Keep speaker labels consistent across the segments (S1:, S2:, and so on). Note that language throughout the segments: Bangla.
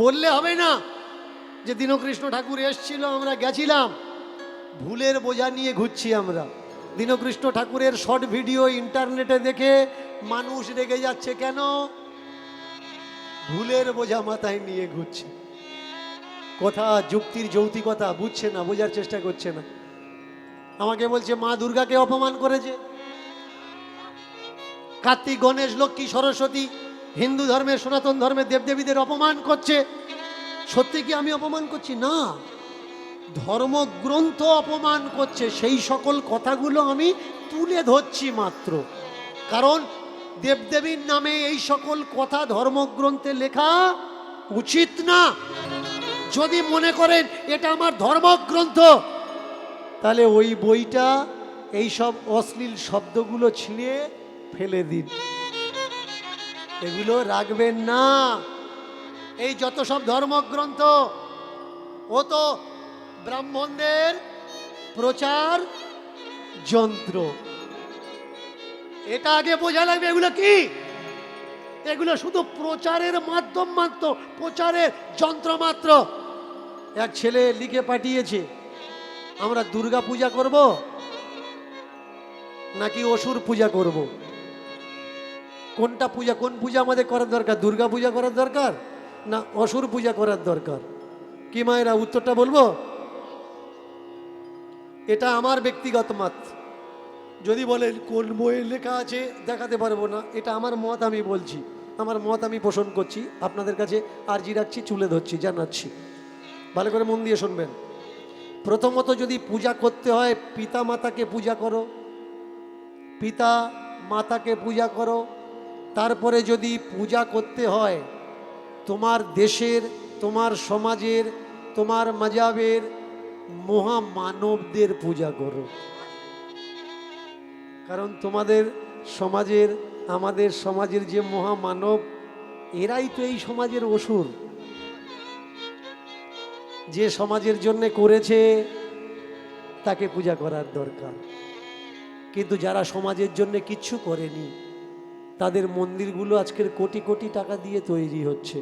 S1: বললে হবে না যে দীনকৃষ্ণ ঠাকুর এসেছিল, আমরা গেছিলাম। ভুলের বোঝা নিয়ে ঘুরছি আমরা। দীনকৃষ্ণ ঠাকুরের শর্ট ভিডিও ইন্টারনেটে দেখে মানুষ রেগে যাচ্ছে কেন? ভুলের বোঝা মাথায় নিয়ে ঘুরছে। কথা যুক্তির যৌক্তিকতা বুঝছে না, বোঝার চেষ্টা করছে না। আমাকে বলছে মা দুর্গাকে অপমান করেছে, কার্তিক, গণেশ, লক্ষ্মী, সরস্বতী, হিন্দু ধর্মের, সনাতন ধর্মের দেবদেবীদের অপমান করছে। সত্যি কি আমি অপমান করছি? না, ধর্মগ্রন্থ অপমান করছে। সেই সকল কথাগুলো আমি তুলে ধরছি মাত্র। কারণ দেবদেবীর নামে এই সকল কথা ধর্মগ্রন্থে লেখা উচিত না। যদি মনে করেন এটা আমার ধর্মগ্রন্থ, তাহলে ওই বইটা এই সব অশ্লীল শব্দগুলো ছিঁড়ে ফেলে দিন, এগুলো রাখবেন না। এই যত সব ধর্মগ্রন্থ, ও তো ব্রাহ্মণদের প্রচার যন্ত্র। এটা আগে বোঝা লাগবে। এগুলো কি? এগুলো শুধু প্রচারের মাধ্যম মাত্র, প্রচারের যন্ত্র মাত্র। এক ছেলে লিখে পাঠিয়েছে, আমরা দুর্গা পূজা করব নাকি অসুর পূজা করব? কোনটা পূজা, কোন পূজা আমাদের করার দরকার? দুর্গা পূজা করার দরকার না অসুর পূজা করার দরকার? কি মায়েরা উত্তরটা বলবো? এটা আমার ব্যক্তিগত মত। যদি বলেন কোন বইয়ে লেখা আছে, দেখাতে পারবো না। এটা আমার মত, আমি বলছি, আমার মত আমি পোষণ করছি, আপনাদের কাছে আর্জি রাখছি, তুলে ধরছি, জানাচ্ছি। ভালো করে মন দিয়ে শুনবেন। প্রথমত, যদি পূজা করতে হয়, পিতা মাতাকে পূজা করো, পিতা মাতাকে পূজা করো। তারপরে যদি পূজা করতে হয় তোমার দেশের, তোমার সমাজের, তোমার মাজাবের মহামানবদের পূজা করো। কারণ তোমাদের সমাজের, আমাদের সমাজের যে মহামানব, এরাই তো এই সমাজের অসুর। যে সমাজের জন্য করেছে তাকে পূজা করার দরকার। কিন্তু যারা সমাজের জন্য কিচ্ছু করেনি, তাদের মন্দিরগুলো আজকের কোটি কোটি টাকা দিয়ে তৈরি হচ্ছে।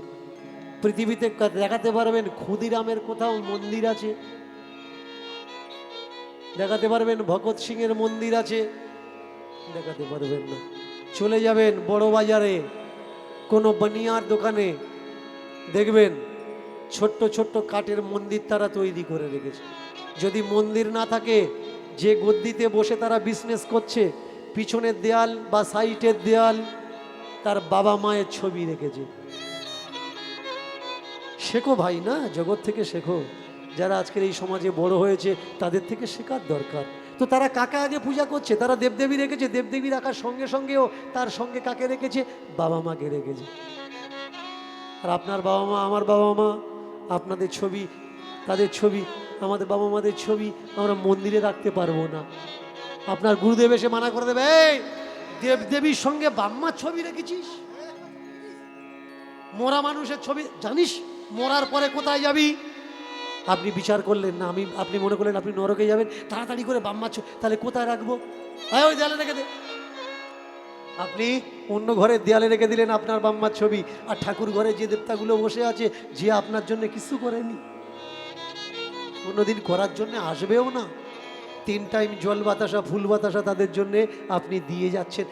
S1: পৃথিবীতে দেখাতে পারবেন ক্ষুদিরামের কোথাও মন্দির আছে? দেখাতে পারবেন ভগৎ সিং এর মন্দির আছে? দেখাতে পারবেন না। চলে যাবেন বড় বাজারে কোনো বানিয়ার দোকানে, দেখবেন ছোট্ট ছোট্ট কাঠের মন্দির তারা তৈরি করে রেখেছে। যদি মন্দির না থাকে, যে গদ্দিতে বসে তারা বিজনেস করছে, পিছনের দেয়াল বা সাইডের দেয়াল তার বাবা মায়ের ছবি রেখেছে। শেখো ভাই, না জগৎ থেকে শেখো। যারা আজকের এই সমাজে বড় হয়েছে তাদের থেকে শেখার দরকার। তো তারা কাকে আগে পূজা করছে? তারা দেবদেবী রেখেছে। দেবদেবী রাখার সঙ্গে সঙ্গেও তার সঙ্গে কাকে রেখেছে? বাবা মাকে রেখেছে। আর আপনার বাবা মা, আমার বাবা মা, আপনাদের ছবি, তাদের ছবি, আমাদের বাবা মাদের ছবি আমরা মন্দিরে রাখতে পারবো না। আপনার গুরুদেব এসে মানা করে দেবে, এই দেবদেবীর সঙ্গে বাম্মার ছবি রেখেছিস? মরা মানুষের ছবি জানিস মরার পরে কোথায় যাবি? আপনি বিচার করলেন না, আপনি মনে করলেন আপনি নরকে যাবেন, তাড়াতাড়ি করে বাম্মার ছবি, তাহলে কোথায় রাখবো? ওই দেয়ালে রেখে দে। আপনি অন্য ঘরের দেয়ালে রেখে দিলেন আপনার বাম্মার ছবি, আর ঠাকুর ঘরে যে দেবতাগুলো বসে আছে, যে আপনার জন্য কিছু করেনি, কোনোদিন করার জন্য আসবেও না। 3 টাইম জল বাতাসা, ফুল বাতাসা তাদের জন্য আপনি দিয়ে যাচ্ছেন।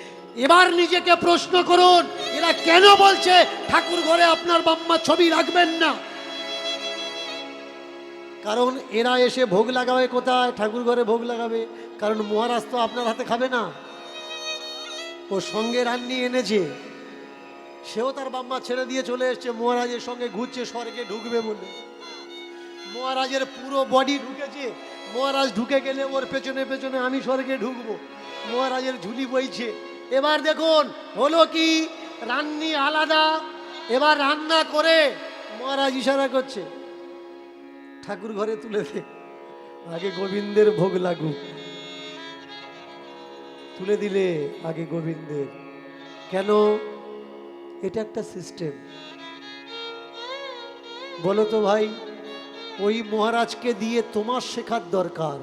S1: এবার নিজেকে প্রশ্ন করুন, এরা কেন বলছে ঠাকুর ঘরে আপনার বাম্মার ছবি রাখবেন না? কারণ এরা এসে ভোগ লাগাবে কোথায়? ঠাকুর ঘরে ভোগ লাগাবে। কারণ মহারাজ তো আপনার হাতে খাবে না, ও সঙ্গে রান্নি এনেছে, সেও তার বাম্মা ছেড়ে দিয়ে চলে এসছে, মহারাজের সঙ্গে ঘুরছে স্বর্গে ঢুকবে বলে। মহারাজের পুরো বডি ঢুকেছে, মহারাজ ঢুকে গেলে ওর পেছনে পেছনে আমি স্বর্গে ঢুকবো। মহারাজের ঝুলি বইছে। এবার দেখুন হলো কি, রান্নি আলাদা। এবার রান্না করে মহারাজ ইশারা করছে, ঠাকুর ঘরে তুলে দে, আগে গোবিন্দের ভোগ লাগুক। তুলে দিলে আগে গোবিন্দের। কেন? এটা একটা সিস্টেম। বলো তো ভাই, ওই মহারাজকে দিয়ে তোমার শেখার দরকার।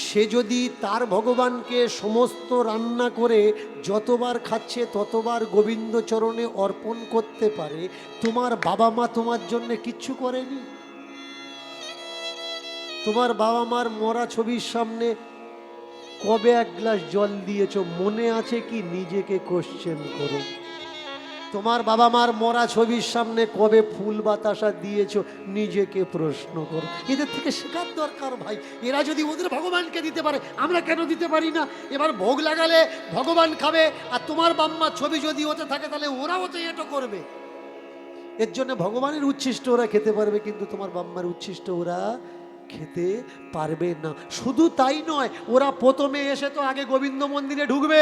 S1: সে যদি তার ভগবানকে সমস্ত রান্না করে যতবার খাচ্ছে ততবার গোবিন্দ চরণে অর্পণ করতে পারে, তোমার বাবা মা তোমার জন্য কিচ্ছু করেনি? তোমার বাবা মার মরা ছবির সামনে কবে এক গ্লাস জল দিয়েছো মনে আছে কি? নিজেকে কোশ্চেন করো। তোমার বাবা মার মরা ছবির সামনে কবে ফুল বাতাসা দিয়েছো নিজেকে প্রশ্ন করো। এদের থেকে শেখার দরকার ভাই। এরা যদি ওদের ভগবানকে দিতে পারে, আমরা কেন দিতে পারি না? এবার ভোগ লাগালে ভগবান খাবে, আর তোমার বাম্মার ছবি যদি ওতে থাকে তাহলে ওরাও তো এটো করবে। এর জন্য ভগবানের উচ্ছিষ্ট ওরা খেতে পারবে, কিন্তু তোমার বাম্মার উচ্ছিষ্ট ওরা খেতে পারবে না। শুধু তাই নয়, ওরা প্রথমে এসে তো আগে গোবিন্দ মন্দিরে ঢুকবে,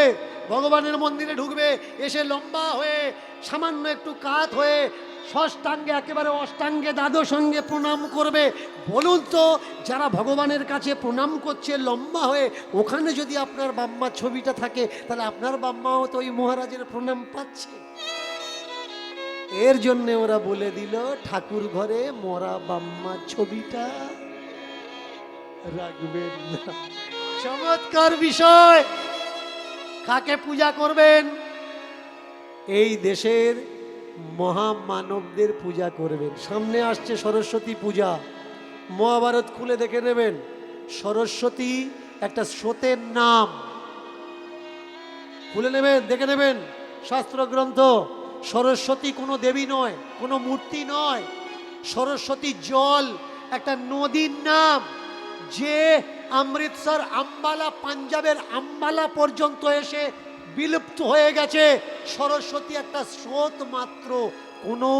S1: ভগবানের মন্দিরে ঢুকবে, এসে লম্বা হয়ে সামান্য একটু কাত হয়ে ষষ্ঠাঙ্গে একেবারে অষ্টাঙ্গে দ্বাদশ অঙ্গে প্রণাম করবে। বলুন তো, যারা ভগবানের কাছে প্রণাম করছে লম্বা হয়ে, ওখানে যদি আপনার বাম্মার ছবিটা থাকে তাহলে আপনার বাম্মাও তো ওই মহারাজের প্রণাম পাচ্ছে। এর জন্যে ওরা বলে দিল ঠাকুর ঘরে মরা বাম্মার ছবিটা রাখবেন না। চমৎকার বিষয়। কাকে পূজা করবেন? এই দেশের মহামানবদের পূজা করবেন। সামনে আসছে সরস্বতী পূজা, মহাভারত খুলে দেখে নেবেন। সরস্বতী একটা স্রোতের নাম, খুলে নেবেন, দেখে নেবেন শাস্ত্র গ্রন্থ। সরস্বতী কোনো দেবী নয়, কোনো মূর্তি নয়। সরস্বতী জল, একটা নদীর নাম, যে অমৃতসর আম্বালা, পাঞ্জাবের আম্বালা পর্যন্ত এসে বিলুপ্ত হয়ে গেছে। সরস্বতী একটা স্রোত মাত্র, কোনো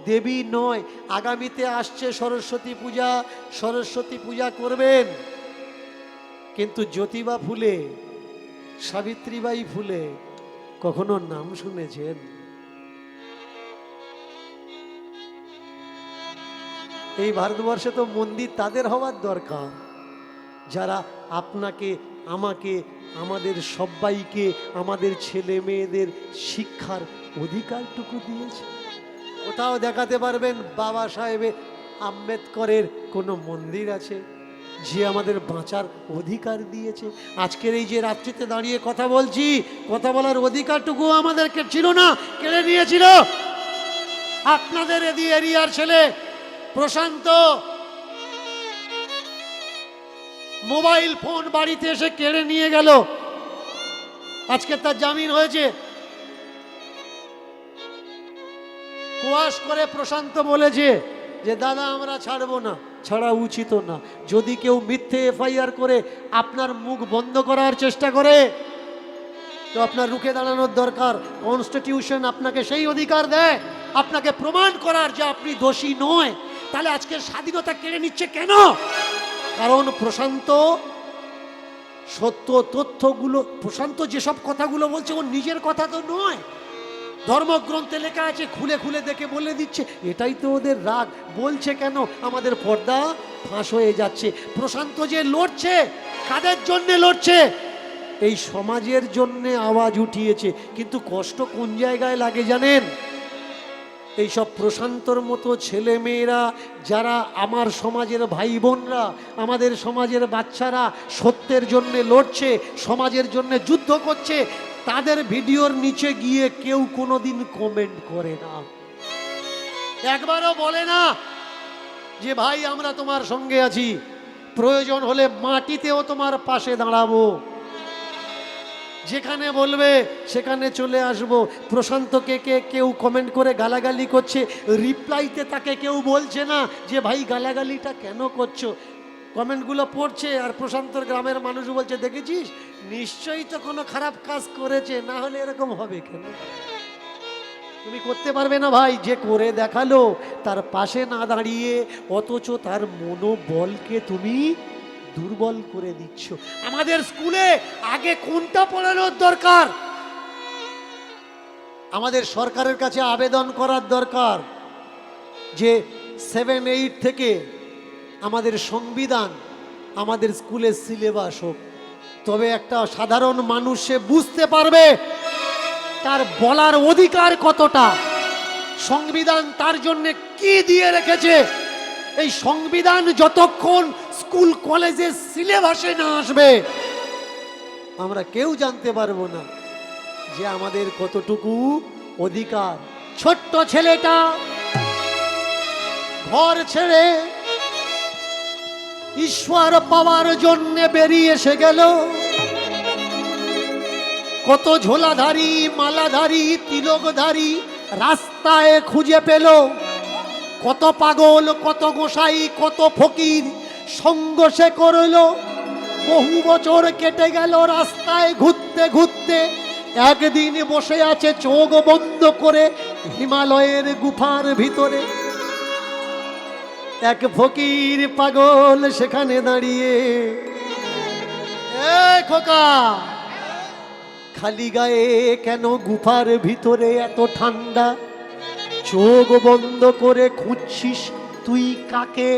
S1: দেবী নয়। আগামীতে আসছে সরস্বতী পূজা, সরস্বতী পূজা করবেন। কিন্তু জ্যোতিবা ফুলে, সাবিত্রীবাই ফুলে কখনো নাম শুনেছেন? এই ভারতবর্ষে তো মন্দির তাদের হওয়ার দরকার যারা আপনাকে, আমাকে, আমাদের সবাইকে, আমাদের ছেলে মেয়েদের শিক্ষার অধিকারটুকু দিয়েছে। কোথাও দেখাতে পারবেন বাবা সাহেব আম্বেদকরের কোনো মন্দির আছে যে আমাদের বাঁচার অধিকার দিয়েছে? আজকের এই যে রাত্রিতে দাঁড়িয়ে কথা বলছি, কথা বলার অধিকারটুকু আমাদেরকে ছিল না, কেড়ে নিয়েছিল আপনাদের এরিয়ার ছেলে প্রশান্ত। মোবাইল ফোন বাড়িতে এসে কেড়ে নিয়ে গেল, আজকে তার জামিন হয়েছে। কুয়াশ করে প্রশান্ত বলেছে যে দাদা আমরা ছাড়বো না, ছাড়া উচিত না। যদি কেউ মিথ্যে এফআইআর করে আপনার মুখ বন্ধ করার চেষ্টা করে তো আপনার রুখে দাঁড়ানোর দরকার। কনস্টিটিউশন আপনাকে সেই অধিকার দেয় আপনাকে প্রমাণ করার যে আপনি দোষী নয়। তাহলে আজকে স্বাধীনতা কেড়ে নিচ্ছে কেন? কারণ প্রশান্ত সত্য তথ্যগুলো, প্রশান্ত যেসব কথাগুলো বলছে ও নিজের কথা তো নয়, ধর্মগ্রন্থে লেখা আছে, খুলে খুলে দেখে বলে দিচ্ছে। এটাই তো ওদের রাগ। বলছে কেন? আমাদের পর্দা ফাঁস হয়ে যাচ্ছে। প্রশান্ত যে লড়ছে, কাদের জন্যে লড়ছে? এই সমাজের জন্যে আওয়াজ উঠিয়েছে। কিন্তু কষ্ট কোন জায়গায় লাগে জানেন? এইসব প্রশান্তর মতো ছেলে মেয়েরা, যারা আমার সমাজের ভাই বোনরা, আমাদের সমাজের বাচ্চারা সত্যের জন্যে লড়ছে, সমাজের জন্যে যুদ্ধ করছে, তাদের ভিডিওর নিচে গিয়ে কেউ কোনোদিন কমেন্ট করে না, একবারও বলে না যে ভাই আমরা তোমার সঙ্গে আছি, প্রয়োজন হলে মাটিতেও তোমার পাশে দাঁড়াবো। যেখানে বলবে সেখানে চলে আসব। প্রশান্তকে কেউ কমেন্ট করে গালাগালি করছে, রিপ্লাইতে তাকে কেউ বলছে না যে ভাই গালাগালিটা কেন করছো। কমেন্টগুলো পড়ছে আর প্রশান্তর গ্রামের মানুষ বলছে দেখেছিস নিশ্চয়ই তো কোনো খারাপ কাজ করেছে, না হলে এরকম হবে কেন? তুমি করতে পারবে না ভাই। যে করে দেখালো তার পাশে না দাঁড়িয়ে অথচ তার মনোবলকে তুমি দুর্বল করে দিচ্ছ। আমাদের স্কুলে আগে কোনটা পড়ানোর দরকার? আমাদের সরকারের কাছে আবেদন করার দরকার যে 7-8 থেকে আমাদের সংবিধান আমাদের স্কুলের সিলেবাস হোক। তবে একটা সাধারণ মানুষ সে বুঝতে পারবে তার বলার অধিকার কতটা, সংবিধান তার জন্য কি দিয়ে রেখেছে। এই সংবিধান যতক্ষণ স্কুল কলেজের সিলেবাসে না আসবে, আমরা কেউ জানতে পারবো না যে আমাদের কতটুকু অধিকার। ছোট্ট ছেলেটা ঘর ছেড়ে ঈশ্বর পাওয়ার জন্য বেরিয়ে এসে গেল। কত ঝোলাধারী, মালাধারী, তিলকধারী রাস্তায় খুঁজে পেল। কত পাগল, কত গোসাই, কত ফকির সঙ্গ সে করল। বহু বছর কেটে গেল রাস্তায় ঘুরতে ঘুরতে। একদিন বসে আছে চোখ বন্ধ করে হিমালয়ের গুফার ভিতরে। এক ফকির পাগল সেখানে দাঁড়িয়ে, এ খোকা, খালি গায়ে কেন গুফার ভিতরে এত ঠান্ডা? চোখ বন্ধ করে খুঁজছিস তুই কাকে?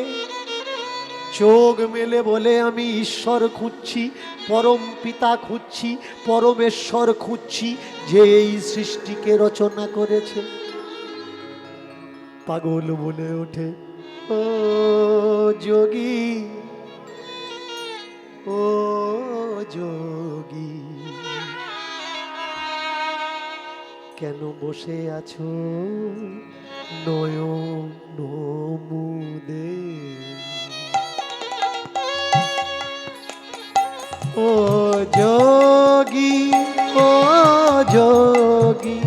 S1: চোখ মেলে বলে, আমি ঈশ্বর খুঁজছি, পরম পিতা খুঁজছি, পরমেশ্বর খুঁজছি, যে এই সৃষ্টিকে রচনা করেছে। পাগল বলে ওঠে, ও যোগী, ও যোগী, কেন বসে আছো নয়ন মুদে? ও যোগী, ও যোগী,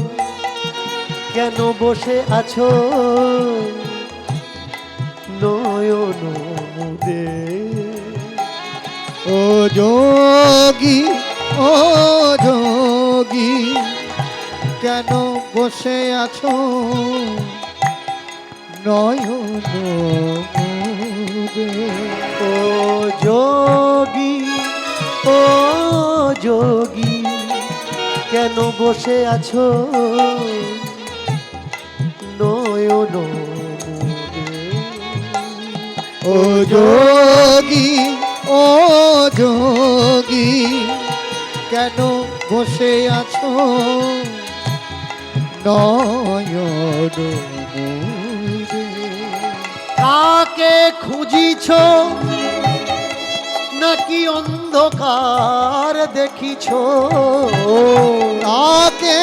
S1: কেন বসে আছো নয়ন মুদে?
S2: ও যোগী, ও যোগী, কেন বসে আছো নয়ন মুদে?
S1: ও যোগী, ও যোগী, কেন বসে আছো নয়ন মুদে?
S2: ও যোগী, ও যোগী, কেন বসে আছো নয়ন মুদে?
S1: কাকে খুঁজিছ নাকি অন্ধকার দেখিছ?
S2: কাকে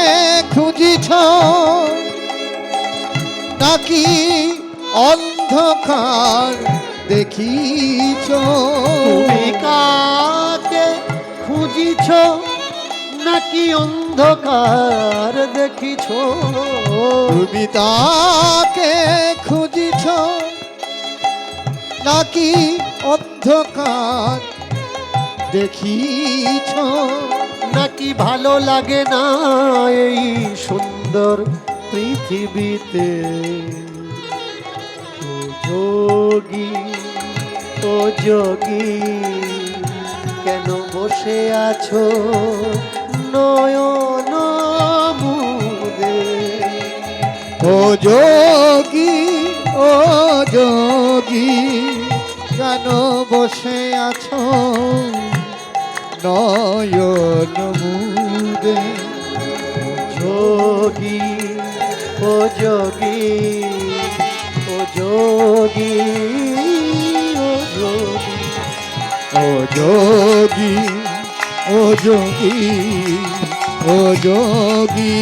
S2: খুঁজিছ নাকি অন্ধকার দেখিছ?
S1: তুমি কাকে খুঁজিছ নাকি অন্ধকার দেখিছ?
S2: তুমি তাকে খুঁজিছ নাকি অন্ধকার দেখিছ?
S1: নাকি ভালো লাগে না এই সুন্দর পৃথিবীতে? ও যোগী, ও যোগী, কেন বসে আছো নয়ন মুদে?
S2: ও যোগী, ও যোগী, কেন বসে আছো নয়ন মুদে?
S1: যোগী, ও যোগী, ও যোগী, ও যোগী,
S2: ও যোগী, ও যোগী, ও যোগী,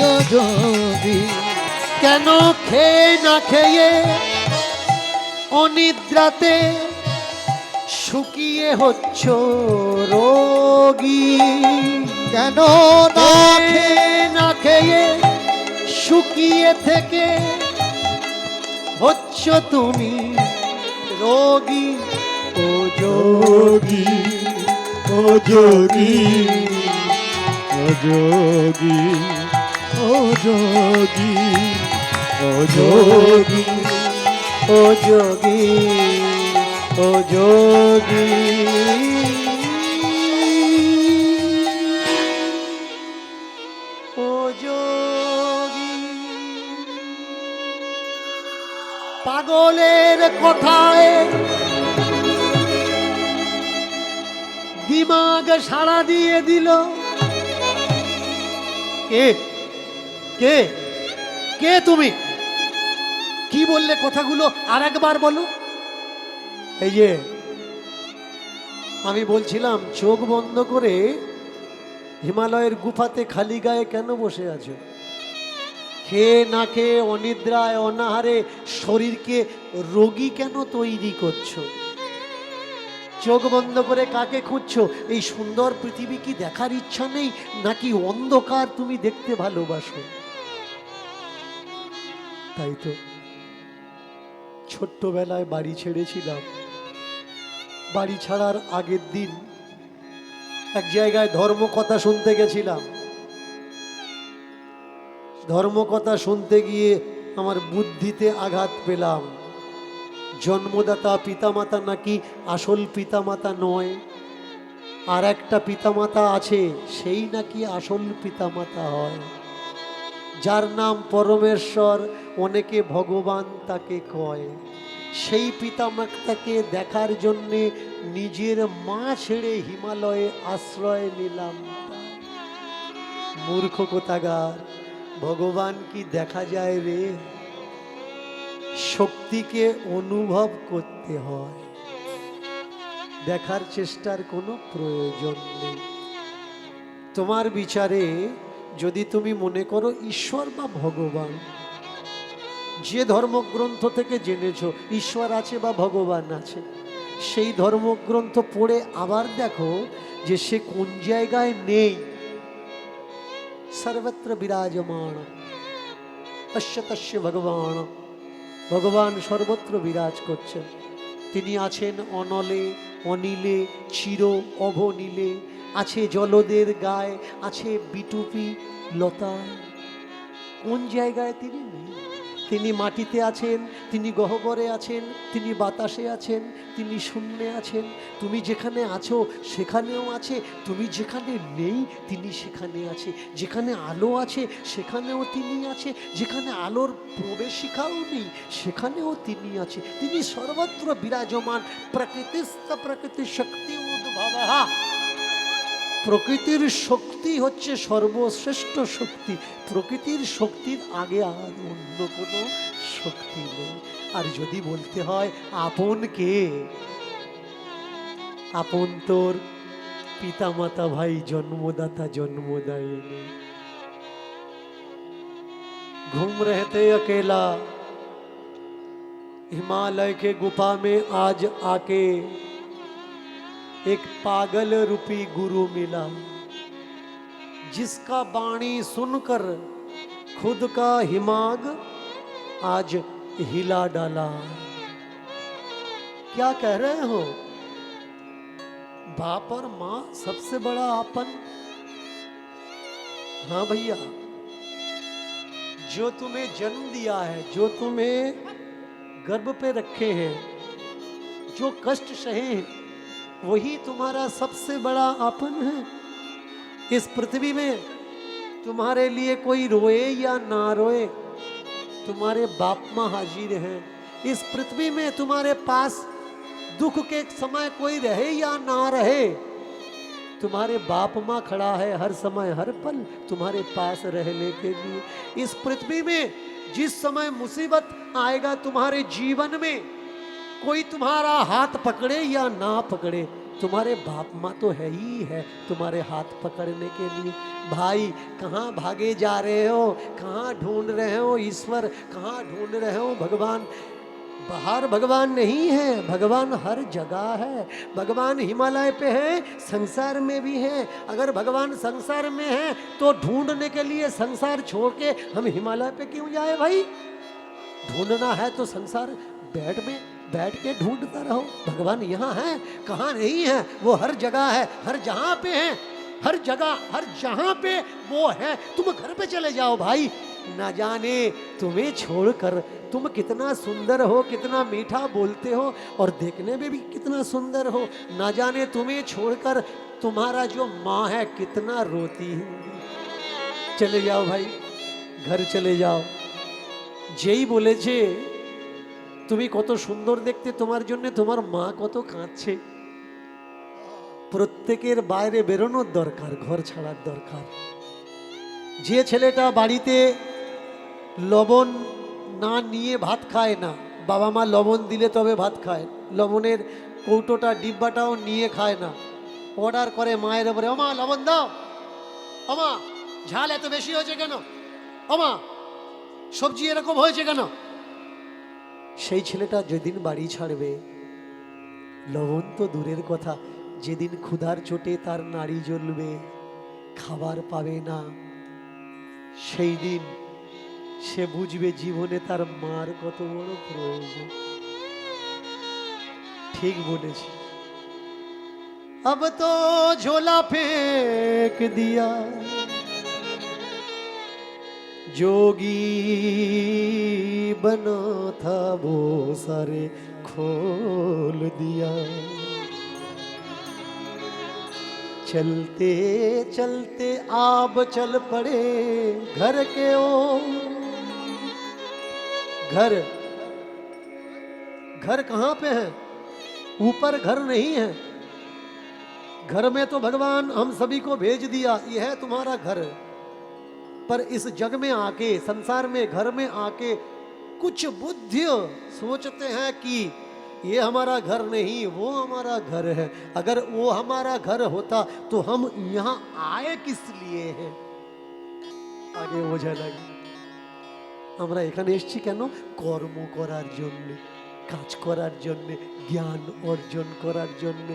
S2: ও যোগী,
S1: কেন খেয়ে না খেয়ে অনিদ্রাতে শুকিয়ে হচ্ছ রোগী?
S2: কেন না
S1: খেয়ে না খেয়ে শুকিয়ে থেকে হচ্ছ তুমি রোগী? ও যোগী,
S2: ও যোগী, ও যোগী, ও যোগী, ও যোগী,
S1: ও যোগী, ও যোগী, ও যোগী। পাগলের কথায় দিমাগ সাড়া দিয়ে দিল। কে কে কে তুমি? কি বললে কথাগুলো আর একবার বলো। এই যে আমি বলছিলাম চোখ বন্ধ করে হিমালয়ের গুফাতে খালি গায়ে কেন বসে আছো? খেয়ে না খেয়ে অনিদ্রায় অনাহারে শরীরকে রোগী কেন তৈরি করছো? চোখ বন্ধ করে কাকে খুঁজছো? এই সুন্দর পৃথিবী কি দেখার ইচ্ছা নেই, নাকি অন্ধকার তুমি দেখতে ভালোবাসো? তাই তো ছোট্টবেলায় বাড়ি ছেড়েছিলাম। বাড়ি ছাড়ার আগের দিন এক জায়গায় ধর্মকথা শুনতে গেছিলাম। ধর্মকথা শুনতে গিয়ে আমার বুদ্ধিতে আঘাত পেলাম। জন্মদাতা পিতামাতা নাকি আসল পিতামাতা নয়, আর একটা পিতামাতা আছে, সেই নাকি আসল পিতামাতা হয়, যার নাম পরমেশ্বর, অনেকে ভগবান তাকে কয়। সেই পিতামাতাকে দেখার জন্যে নিজের মা ছেড়ে হিমালয়ে আশ্রয় নিলাম। মূর্খ কোথাকার, ভগবান কি দেখা যায় রে? শক্তিকে অনুভব করতে হয়, দেখার চেষ্টার কোনো প্রয়োজন নেই। তোমার বিচারে যদি তুমি মনে করো ঈশ্বর বা ভগবান, যে ধর্মগ্রন্থ থেকে জেনেছো ঈশ্বর আছে বা ভগবান আছে, সেই ধর্মগ্রন্থ পড়ে আবার দেখো যে সে কোন জায়গায় নেই। সর্বত্র বিরাজমান অশ্বতস্য ভগবান, ভগবান সর্বত্র বিরাজ করছেন। তিনি আছেন অনলে অনিলে চির অভনীলে, আছে জলদের গায়ে, আছে বিটুপি লতায়। কোন জায়গায় তিনি নেই? তিনি মাটিতে আছেন, তিনি গহ্বরে আছেন, তিনি বাতাসে আছেন, তিনি শূন্যে আছেন। তুমি যেখানে আছো সেখানেও আছে, তুমি যেখানে নেই তিনি সেখানে আছে। যেখানে আলো আছে সেখানেও তিনি আছে, যেখানে আলোর প্রবেশিকাও নেই সেখানেও তিনি আছে। তিনি সর্বত্র বিরাজমান। প্রকৃতিস্থ প্রকৃতি শক্তি উদ্ভবঃ। প্রকৃতির শক্তি হচ্ছে সর্বশ্রেষ্ঠ শক্তি। প্রকৃতির শক্তির আগে আর অন্য কোনো শক্তি নেই। আর যদি বলতে হয় আপন কে, আপন তোর পিতামাতা ভাই, জন্মদাতা जन्मदायिनी। घूम रहे थे अकेला हिमालय के गुफा में, आज आके एक पागल रूपी गुरु मिला, जिसका वाणी सुनकर खुद का हिमाग आज हिला डाला। क्या कह रहे हो? बाप और माँ सबसे बड़ा आपन। हाँ भैया, जो तुम्हें जन्म दिया है, जो तुम्हें गर्भ पे रखे हैं, जो कष्ट सहे हैं, वही तुम्हारा सबसे बड़ा आपन है। इस पृथ्वी में तुम्हारे लिए कोई रोए या ना रोए, तुम्हारे बाप माँ हाजिर हैं। इस पृथ्वी में तुम्हारे पास दुख के समय कोई रहे या ना रहे, तुम्हारे बाप माँ खड़ा है हर समय हर पल तुम्हारे पास रहने के लिए। इस पृथ्वी में जिस समय मुसीबत आएगा तुम्हारे जीवन में, कोई तुम्हारा हाथ पकड़े या ना पकड़े, तुम्हारे बाप माँ तो है ही है तुम्हारे हाथ पकड़ने के लिए। भाई कहाँ भागे जा रहे हो, कहाँ ढूंढ रहे हो ईश्वर, कहाँ ढूंढ रहे हो भगवान? बाहर भगवान नहीं है, भगवान हर जगह है। भगवान हिमालय पे है, संसार में भी है। अगर भगवान संसार में है तो ढूंढने के लिए संसार छोड़ के हम हिमालय पे क्यों जाए भाई? ढूंढना है तो संसार बैठ के ढूंढता रहो। भगवान यहाँ है, कहाँ नहीं है, वो हर जगह है, हर जहाँ पे है, हर जगह हर जहाँ पे वो है। तुम घर पे चले जाओ भाई, न जाने तुम्हें छोड़कर तुम कितना सुंदर हो, कितना मीठा बोलते हो और देखने में भी कितना सुंदर हो, न जाने तुम्हें छोड़कर तुम्हारा जो माँ है कितना रोती होगी। चले जाओ भाई, घर चले जाओ। যেই বলেছে তুমি কত সুন্দর দেখতে, তোমার জন্য তোমার মা কত কাঁদছে। প্রত্যেকের বাইরে বেরোনোর দরকার, ঘর ছাড়ার দরকার। যে ছেলেটা বাড়িতে লবণ না নিয়ে ভাত খায় না, বাবা মা লবণ দিলে তবে ভাত খায়, লবণের কৌটোটা ডিব্বাটাও নিয়ে খায় না, অর্ডার করে মায়ের উপরে, ওমা লবণ দাও, ওমা ঝাল এত বেশি হয়েছে কেন, ওমা সবজি এরকম হয়েছে কেন। সেই ছেলেটা যেদিন বাড়ি ছাড়বে, লবণ তো দূরের কথা, যেদিন ক্ষুধার চোটে তার নাড়ি জ্বলবে, খাবার পাবে না, সেই দিন সে বুঝবে জীবনে তার মার কত বড় প্রয়োজন। ঠিক বলেছি। अब तो झोला फेंक दिया जोगी बना था वो सारे खोल दिया। चलते चलते आप चल पड़े घर के ओ घर। घर कहाँ पे है? ऊपर घर नहीं है। घर में तो भगवान हम सभी को भेज दिया, यह है तुम्हारा घर। पर इस जग में आके, संसार में, घर में आके कुछ बुद्धि सोचते हैं कि ये हमारा घर नहीं, वो हमारा घर है। अगर वो हमारा घर होता तो हम यहाँ आए किस लिए हैं? आगे বোঝা লাগে। আমরা এখানে এসেছি কেন? কর্ম করার জন্য, কাজ করার জন্য, জ্ঞান অর্জন করার জন্য।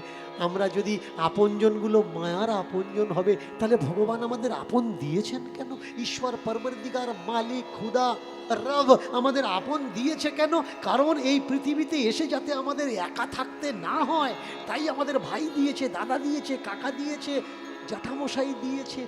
S1: আমরা যদি আপনজনগুলো মায়ার আপনজন হবে, তাহলে ভগবান আমাদের আপন দিয়েছেন কেন? ঈশ্বর পরবর্তীকার মালিক খুদা রব আমাদের আপন দিয়েছে কেন? কারণ এই পৃথিবীতে এসে যাতে আমাদের একা থাকতে না হয়, তাই আমাদের ভাই দিয়েছে, দাদা দিয়েছে, কাকা দিয়েছে, জ্যাঠামশাই দিয়েছে,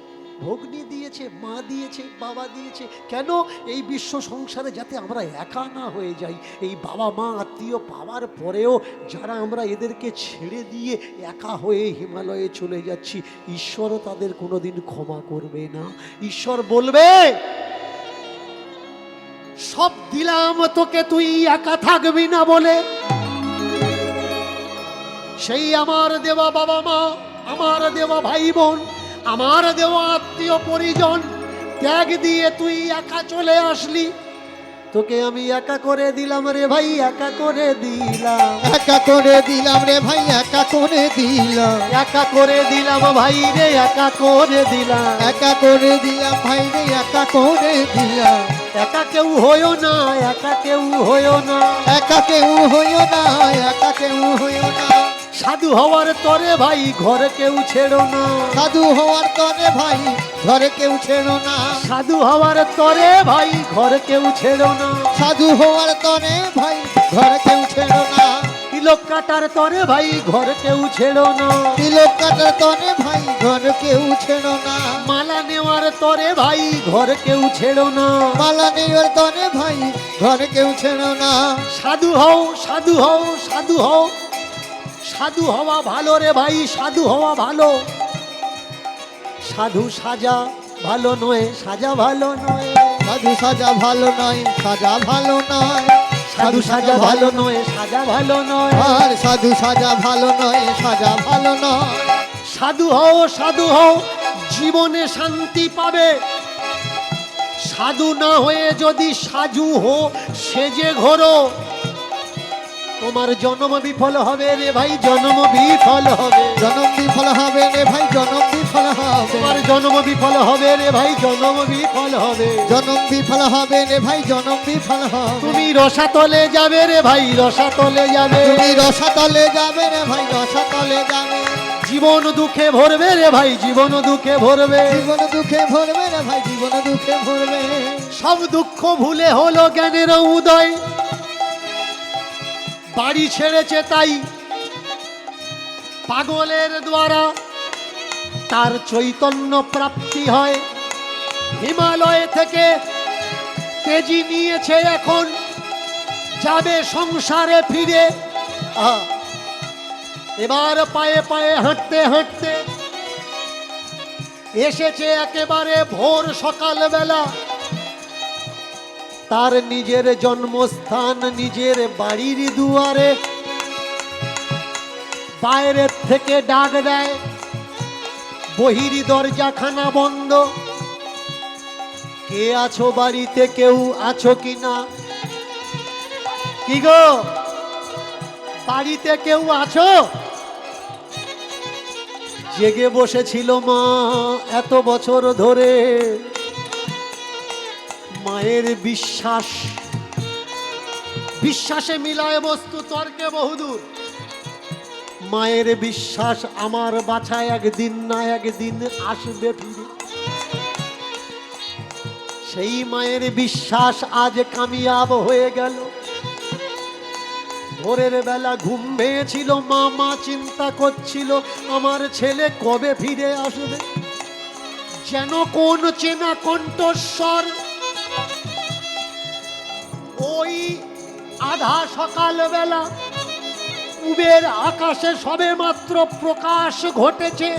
S1: ভগ্নী দিয়েছে, মা দিয়েছে, বাবা দিয়েছে। কেন? এই বিশ্ব সংসারে যাতে আমরা একা না হয়ে যাই। এই বাবা মা আত্মীয় পাওয়ার পরেও যারা আমরা এদেরকে ছেড়ে দিয়ে একা হয়ে হিমালয়ে চলে যাচ্ছি, ঈশ্বরও তাদের কোনোদিন ক্ষমা করবে না। ঈশ্বর বলবে, সব দিলাম তোকে, তুই একা থাকবি না বলে। সেই আমার দেওয়া বাবা মা, আমার দেওয়া ভাই বোন, আমার দেওয়া আত্মীয় পরিজন ত্যাগ দিয়ে তুই একা চলে আসলি। তোকে আমি একা করে দিলাম রে ভাই, একা করে দিলাম,
S2: একা করে দিলাম রে ভাই, একা করে দিলাম,
S1: একা করে দিলাম ভাই রে, একা করে দিলাম,
S2: একা করে দিলাম ভাই রে, একা করে দিলাম।
S1: একা কেউ হইও না, একা কেউ হইও না,
S2: একা কেউ হইও না, একা কেউ হইও না।
S1: সাধু হওয়ার তরে ভাই ঘর কেউ ছেড়ো না,
S2: সাধু হওয়ার তরে ভাই ঘরে কেউ ছেড়ো না,
S1: সাধু হওয়ার তরে ভাই ঘর কেউ ছেড়ো না,
S2: সাধু হওয়ার তরে ভাই ঘরে কেউ ছেড়ো না,
S1: তিলক কাটার তরে ভাই ঘর কেউ ছেড়ো না,
S2: তিলক কাটার তরে ভাই ঘরে কেউ ছেড়ো না,
S1: মালা নেওয়ার তরে ভাই ঘর কেউ ছেড়ো না,
S2: মালা নেওয়ার তরে ভাই ঘরে কেউ ছেড়ো না।
S1: সাধু হও, সাধু হও, সাধু হও। সাধু হওয়া ভালো রে ভাই, সাধু হওয়া ভালো। সাধু সাজা ভালো নয়, সাজা ভালো নয়,
S2: সাধু সাজা ভালো নয়, সাজা ভালো নয়,
S1: সাধু সাজা ভালো নয়, সাজা ভালো নয়।
S2: আর সাধু সাজা ভালো নয়, সাজা ভালো নয়।
S1: সাধু হও, সাধু হও, জীবনে শান্তি পাবে। সাধু না হয়ে যদি সাজু হো সেজে ঘোরো, তোমার জন্ম বিফল হবে রে ভাই, জন্ম বিফল হবে,
S2: জনম বিফল হবে রে ভাই, জনম বিফল হবে,
S1: তোমার জন্ম বিফল হবে রে ভাই, জন্ম বিফল হবে,
S2: জনম বিফল হবে রে ভাই, জনম বিফল হবে।
S1: তুমি রসাতলে যাবে রে ভাই, রসাতলে যাবে,
S2: তুমি রসাতলে যাবে রে ভাই, রসাতলে যাবে।
S1: জীবন দুঃখে ভরবে রে ভাই, জীবন দুঃখে ভরবে,
S2: জীবন দুঃখে ভরবে রে ভাই, জীবন দুঃখে ভরবে।
S1: সব দুঃখ ভুলে হলো জ্ঞানের উদয়, বাড়ি ছেড়েছে তাই পাগলের দ্বারা তার চৈতন্য প্রাপ্তি হয়। হিমালয় থেকে তেজি নিয়েছে, এখন যাবে সংসারে ফিরে। এবার পায়ে পায়ে হাঁটতে হাঁটতে এসেছে একেবারে ভোর সকালবেলা। তার নিজের জন্মস্থান, নিজের বাড়ির দুয়ারে বাইরের থেকে ডাক দেয়, বহির দরজাখানা বন্ধ। কে আছো বাড়িতে, কেউ আছো কিনা? কি গো, বাড়িতে কেউ আছো? জেগে বসেছিল মা এত বছর ধরে, মায়ের বিশ্বাস, বিশ্বাসে মিলায় বস্তু তর্কে বহুদূর। মায়ের বিশ্বাস আমার বাছা একদিন না একদিন আসবে ফিরে। সেই মায়ের বিশ্বাস আজ কামিয়াব হয়ে গেল। ভোরের বেলা ঘুম ভেঙেছিল মা, মা চিন্তা করছিল আমার ছেলে কবে ফিরে আসবে। যেন কোন চেনা কণ্ঠস্বর ওই আধা সকাল বেলা পূবের আকাশে সবে মাত্র প্রকাশ ঘটেছে।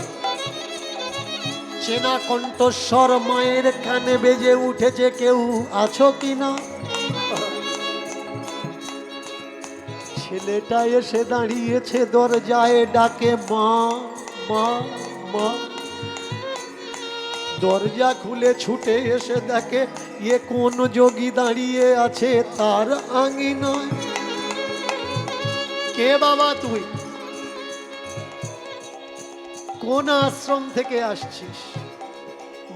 S1: চেনা কণ্ঠস্বর মায়ের কানে বেজে উঠেছে, কেউ আছো কিনা? ছেলেটা এসে দাঁড়িয়েছে দরজায়, ডাকে মা মা মা। দরজা খুলে ছুটে এসে দেখে এ কোন যোগী দাঁড়িয়ে আছে তার আঙিনায়। কে বাবা তুই? কোন আশ্রম থেকে আসছিস?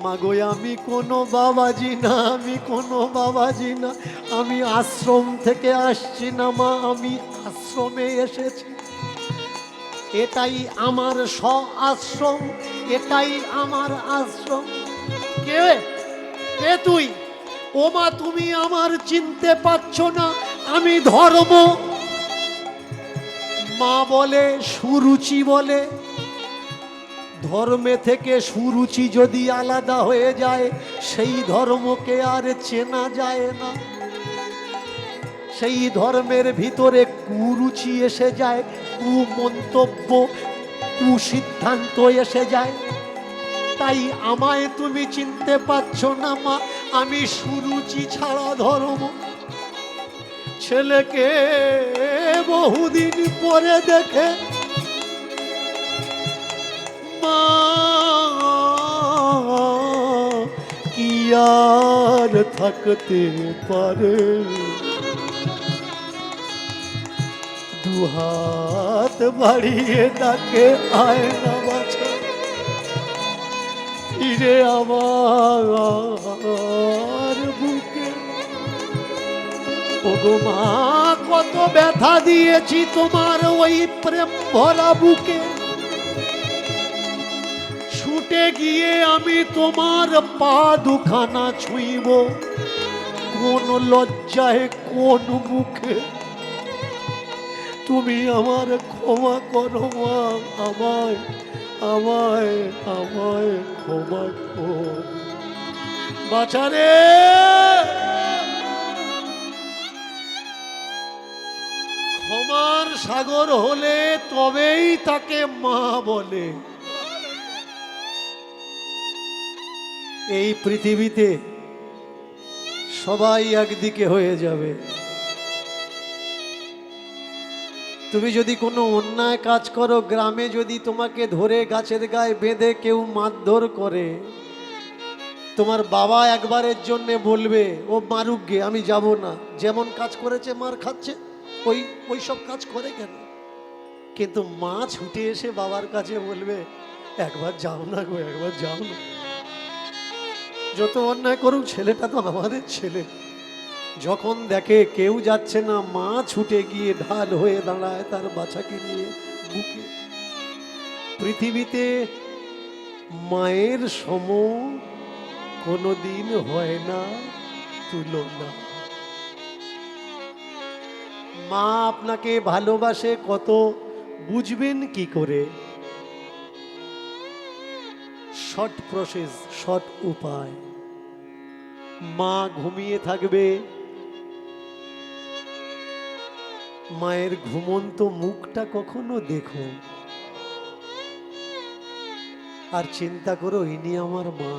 S1: মাগো আমি কোনো বাবাজি না, আমি কোনো বাবাজি না, আমি আশ্রম থেকে আসছি না মা, আমি আশ্রমে এসেছি। এটাই আমার আশ্রম, এটাই আমার আশ্রম। কে কে তুই? ও মা তুমি আমার চিনতে পারছো না, আমি ধর্ম। মা বলে সুরুচি বলে, ধর্মে থেকে সুরুচি যদি আলাদা হয়ে যায় সেই ধর্মকে আর চেনা যায় না। সেই ধর্মের ভিতরে কুরুচি এসে যায়, কুমন্তব্য, কুসিদ্ধান্ত এসে যায়। তাই আমায় তুমি চিনতে পারছো না মা, আমি সুরুচি ছাড়া ধর্ম। ছেলেকে বহুদিন পরে দেখে মা কি আর থাকতে পারে। দুহাত বাড়িয়ে ডাকে আয় না বাছা, ফিরে আমার বুকে। ওগো মা কত ব্যথা দিয়েছি তোমার ওই প্রেম ভরা বুকে। ছুটে গিয়ে আমি তোমার পা দুখানা ছুঁইব, কোন লজ্জায় কোন মুখে। তুমি আমার ক্ষমা করো মা, আমায় আমায় আমায় ক্ষমা কর বাছারে। ক্ষমার সাগর হলে তবেই তাকে মা বলে। এই পৃথিবীতে সবাই একদিকে হয়ে যাবে। তুমি যদি কোনো অন্যায় কাজ করো, গ্রামে যদি তোমাকে ধরে গাছের গায়ে বেঁধে কেউ মারধর করে, তোমার বাবা একবারের জন্যে বলবে ও মারুক গে, আমি যাব না, যেমন কাজ করেছে মার খাচ্ছে ওই সব কাজ করে কেন। কিন্তু মা ছুটে এসে বাবার কাছে বলবে একবার যাও না গো, একবার যাও না। যত অন্যায় করুক ছেলেটা তো আমাদের ছেলে। যখন দেখে কেউ যাচ্ছে না, মা ছুটে গিয়ে ঢাল হয়ে দাঁড়ায় তার বাচ্চাকে নিয়ে বুকে। পৃথিবীতে মায়ের সম কোনোদিন হয় না তুলনা। মা আপনাকে ভালোবাসে কত বুঝবেন কি করে? শর্ট প্রসেস, শর্ট উপায়। মা ঘুমিয়ে থাকবে, মায়ের ঘুমন্ত মুখটা কখনো দেখো আর চিন্তা করো ইনি আমার মা।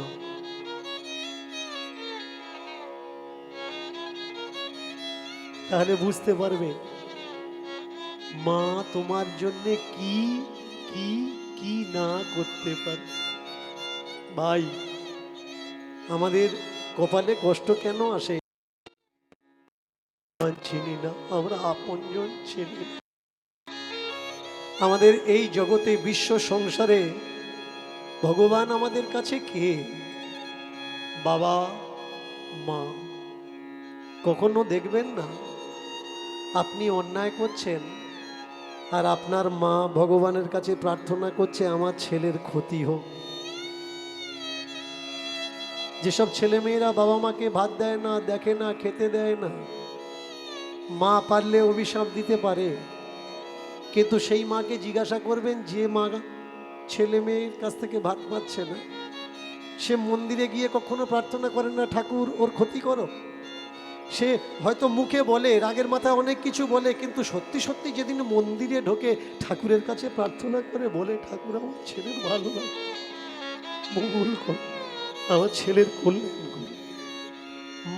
S1: তাহলে বুঝতে পারবে মা তোমার জন্য কি কি কি না করতে পারে। ভাই, আমাদের কপালে কষ্ট কেন আসে? চিনি না, আমরা আপনজন চিনি না। আমাদের এই জগতে বিশ্ব সংসারে ভগবান আমাদের কাছে কে? বাবা মা। কখনো দেখবেন না আপনি অন্যায় করছেন আর আপনার মা ভগবানের কাছে প্রার্থনা করছে আমার ছেলের ক্ষতি হোক। যেসব ছেলেমেয়েরা বাবা মাকে ভাত দেয় না, দেখে না, খেতে দেয় না, মা পারলে অভিশাপ দিতে পারে, কিন্তু সেই মাকে জিজ্ঞাসা করবেন যে মা ছেলে মেয়ের কাছ থেকে ভাত পাচ্ছে না, সে মন্দিরে গিয়ে কখনো প্রার্থনা করে না ঠাকুর ওর ক্ষতি করো? সে হয়তো মুখে বলে, রাগের মাথায় অনেক কিছু বলে, কিন্তু সত্যি সত্যি যেদিন মন্দিরে ঢোকে ঠাকুরের কাছে প্রার্থনা করে বলে ঠাকুর আমার ছেলের ভালো না, মঙ্গল কর, আমার ছেলের কল্যাণ কর।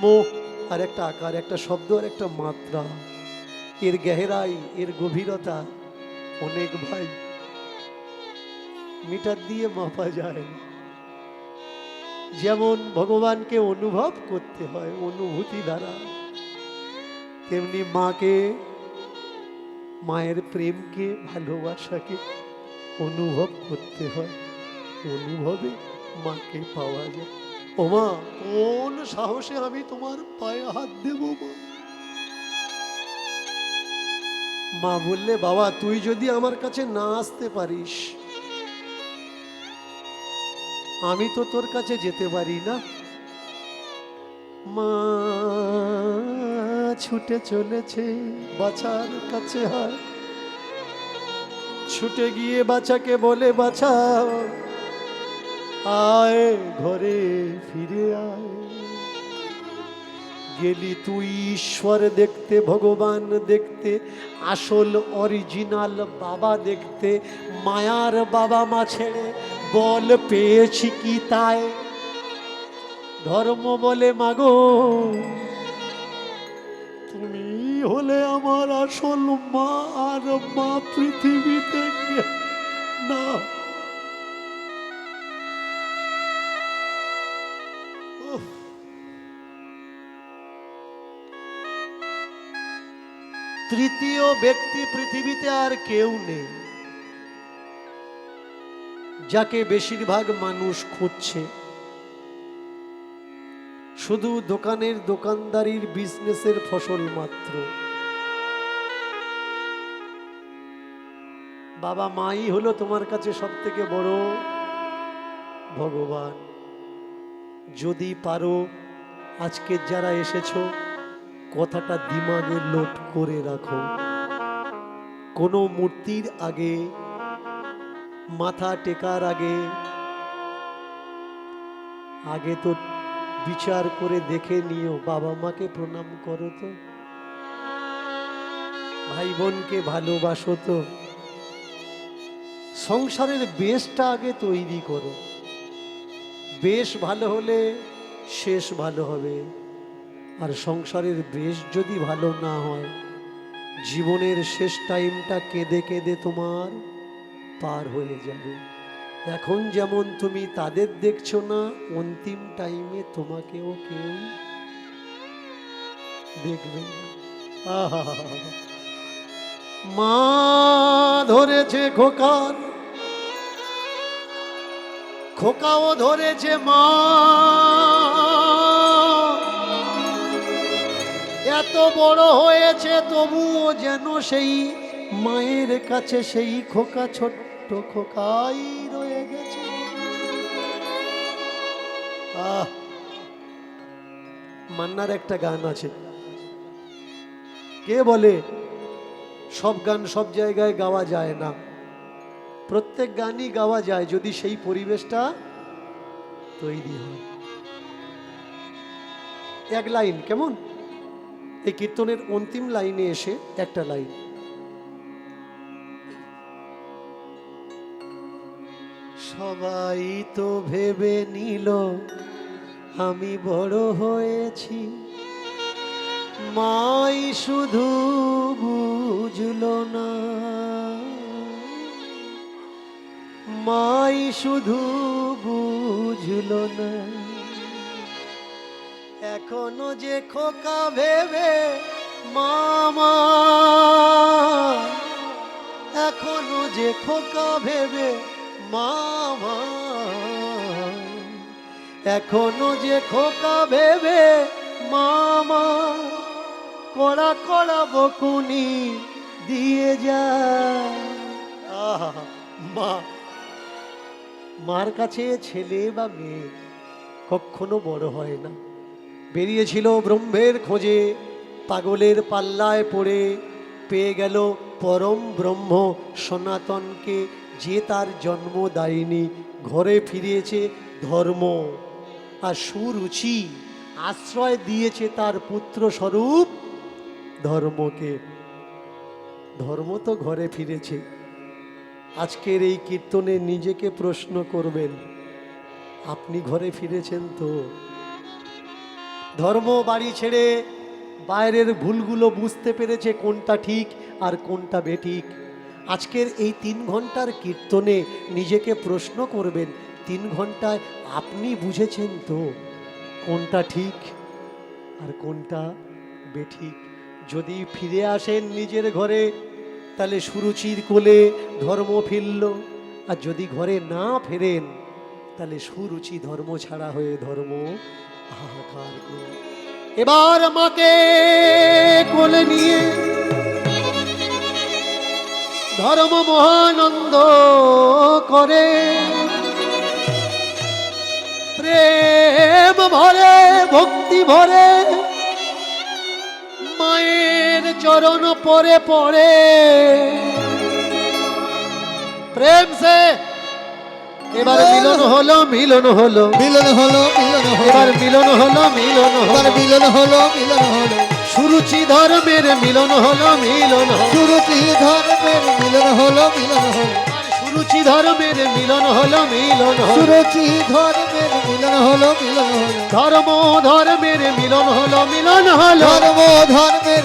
S1: মুখ আর একটা আকার, একটা শব্দ আর একটা মাত্রা, এর গেহেরাই, এর গভীরতা অনেক ভাই মিটার দিয়ে মাপা যায়। যেমন ভগবানকে অনুভব করতে হয় অনুভূতি দ্বারা, তেমনি মাকে, মায়ের প্রেমকে, ভালোবাসাকে অনুভব করতে হয়, অনুভবে মাকে পাওয়া যায়। ও মা, কোন সাহসে আমি তোমার পায়ে হাত দেব মা? মা বললে বাবা তুই যদি আমার কাছে না আসতে পারিস আমি তো তোর কাছে যেতে পারি না। মা ছুটে চলেছে বাছার কাছে, হয় ছুটে গিয়ে বাছাকে বলে বাছা আয় ঘরে ফিরে আয়। গেলি তুই ঈশ্বর দেখতে, ভগবান দেখতে, আসল অরিজিনাল বাবা দেখতে, মায়ার বাবা মা ছেড়ে বল পেয়েছি কি তাই? ধর্ম বলে মাগো তুমি হলে আমার আসল মা, আর মা পৃথিবীতে না। তৃতীয় ব্যক্তি পৃথিবীতে আর কেউ নেই যাকে বেশিরভাগ মানুষ খুঁজছে। শুধু দোকানের দোকানদারির বিজনেসের ফসল মাত্র। বাবা মাই হলো তোমার কাছে সব থেকে বড় ভগবান। যদি পারো আজকে যারা এসেছো কথাটা দিমাগে লোড করে রাখো। কোনো মূর্তির আগে মাথা টেকার আগে আগে তো বিচার করে দেখে নিও বাবা মাকে প্রণাম করো তো, ভাই বোনকে ভালোবাসো তো, সংসারের বেশটা আগে তৈরি করো। বেশ ভালো হলে শেষ ভালো হবে, আর সংসারের বেশ যদি ভালো না হয় জীবনের শেষ টাইমটা কেঁদে কেঁদে তোমার পার হয়ে যাবে। এখন যেমন তুমি তাদের দেখছো না, অন্তিম টাইমে তোমাকেও কেউ দেখবে না। আহা, মা ধরেছে খোকার, খোকাও ধরেছে মা। এত বড় হয়েছে তবুও যেন সেই মায়ের কাছে সেই খোকা ছোট্ট খোকাই রয়ে গেছে। মান্নার একটা গান আছে, কে বলে সব গান সব জায়গায় গাওয়া যায় না? প্রত্যেক গানই গাওয়া যায় যদি সেই পরিবেশটা তৈরি হয়। এক লাইন কেমন, এই কীর্তনের অন্তিম লাইনে এসে একটা লাইন, সবাই তো ভেবে নিল আমি বড় হয়েছি, মাই শুধু বুঝলো না, মাই শুধু বুঝলো না। এখনো যে খোকা ভেবে মামা, এখনো যে খোকা ভেবে মামা, এখনো যে খোকা ভেবে মামা, কড়া কড়া বকুনি দিয়ে যা। আহা, মা, মার কাছে ছেলে বা মেয়ে কখনো বড় হয় না। বেরিয়েছিল ব্রহ্মের খোঁজে, পাগলের পাল্লায় পড়ে পেয়ে গেল পরম ব্রহ্ম সনাতনকে, যে তার জন্ম দায়নি। ঘরে ফিরিয়েছে ধর্ম আর সুরুচি, আশ্রয় দিয়েছে তার পুত্র স্বরূপ ধর্মকে। ধর্ম তো ঘরে ফিরেছে। আজকের এই কীর্তনে নিজেকে প্রশ্ন করবেন, আপনি ঘরে ফিরেছেন তো? ধর্ম বাড়ি ছেড়ে বাইরের ভুলগুলো বুঝতে পেরেছে কোনটা ঠিক আর কোনটা বেঠিক। আজকের এই 3 ঘন্টার কীর্তনে নিজেকে প্রশ্ন করবেন, 3 ঘন্টায় আপনি বুঝেছেন তো কোনটা ঠিক আর কোনটা বেঠিক? যদি ফিরে আসেন নিজের ঘরে, তাহলে সুরুচির কোলে ধর্ম ফিরল। আর যদি ঘরে না ফেরেন, তাহলে সুরুচি ধর্ম ছাড়া হয়ে ধর্ম হাহাকার করে। এবার মাকে কোলে নিয়ে ধর্ম মহানন্দ করে, প্রেম ভরে ভক্তি ভরে মায়ের চরণ পরে পড়ে। প্রেম সে এবার মিলন হলো, মিলন হলো,
S2: মিলন হলো, মিলন হলো,
S1: এবার মিলন হলো, মিলন হলো,
S2: এবার মিলন হলো, মিলন হলো,
S1: সুরুচি ধর্মের মিলন হলো, মিলন হলো,
S2: সুরুচি ধর্মের মিলন হলো, মিলন হলো,
S1: সুরুচি ধর্মের মিলন হলো, মিলন হলো,
S2: সুরুচি ধর্মের মিলন হলো, মিলন হলো,
S1: ধর্ম ধর্মের মিলন হলো, মিলন হলো,
S2: ধর্ম ধর্মের